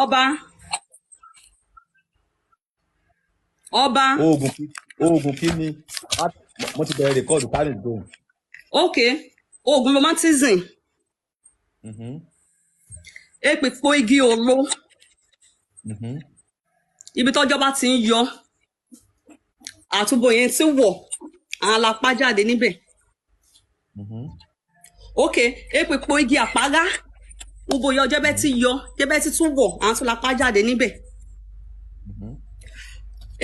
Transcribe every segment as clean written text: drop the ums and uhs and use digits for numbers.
ọba oògùn kí ni mo ti bẹ̀rẹ̀ rẹ́kọ́ọ̀dù ká lè dùn. ok oògùn romantism èpèpò igi òro ibi tọ́jọ́ bá ti ń yọ àtúbọ̀ yẹn ti wọ̀ àwọn alápá jáde níbẹ̀ ok èpèpò igi àpárá gbogbo yọ jẹ́bẹ́ ti yọ jẹ́bẹ́ ti tún wọ̀ àwọn tún lápá jáde níbẹ̀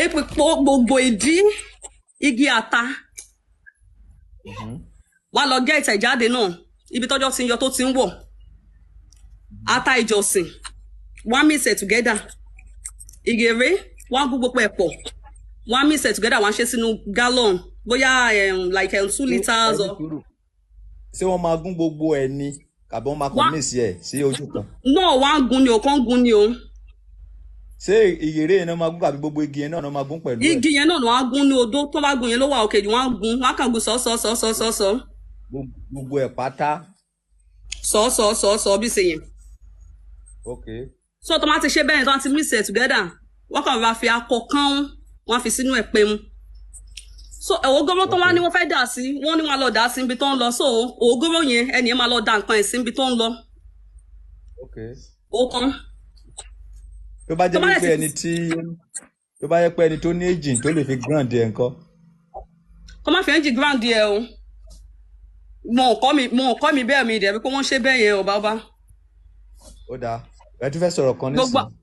èpèpò gbogbo ìdí igi àta wà lọ gẹ́ ìtẹ̀jáde náà ibi tọ́jọ́ ti ń yọ tó ti ń wọ̀ ata ìjọsìn wọ́n mix it together ìgèrè wọ́n gún gbogbo ẹ̀ pọ̀ wọ́n mix it together wọ́n ṣe sínú gallon bóyá like 2 litres or. ṣé wọ́n máa gún gbogbo ẹ̀ ni àbí wọ́n máa kàn mix ẹ̀ sí ojú kan. náà wọ́n á gún ni o kàn gún ni o. ṣé ìgèrè yẹn náà máa gún àbí gbogbo igi yẹn náà máa gún pẹ̀lú ẹ̀. igi yẹn náà wọ́n á gún ní odó tó bá gún yẹn ló wà òkè jù wọ́n á gún wọ́n á kàn gún sọ́ọ́sọ́ọ́sọ́ọ́sọ́. gbogbo ẹ̀ pátá. sọ́ọ́sọ́ọ́sọ́ bí ṣe yẹn. ok. so tó máa ti ṣe bẹ́ẹ̀ tó máa ti mix it together wọ́n kàn bá fi akọ kán wọ́n fi sínú ẹ̀ pé mu. so ògóró tó wá ní wọ́n fẹ́ dà sí wọ́n ní wọ́n lọ dà sí ibi tó ń lọ so ògóró yẹn ẹni yẹn máa lọ da nǹkan ẹ̀ sí ibi tó ń lọ. ok. ó kàn. tó bá jẹ́ pé ẹni tó ní engine tó lè fi grand ẹ̀ ńkọ́. kó má fi engine grand ẹ̀ o mo kọ́ mi bẹ́ẹ̀ mi dẹ̀ bí kò wọ́n ṣe bẹ́ẹ̀ yẹn ọba. ó dáa ẹ tún fẹ́ sọ̀rọ̀ kan nísìnyí.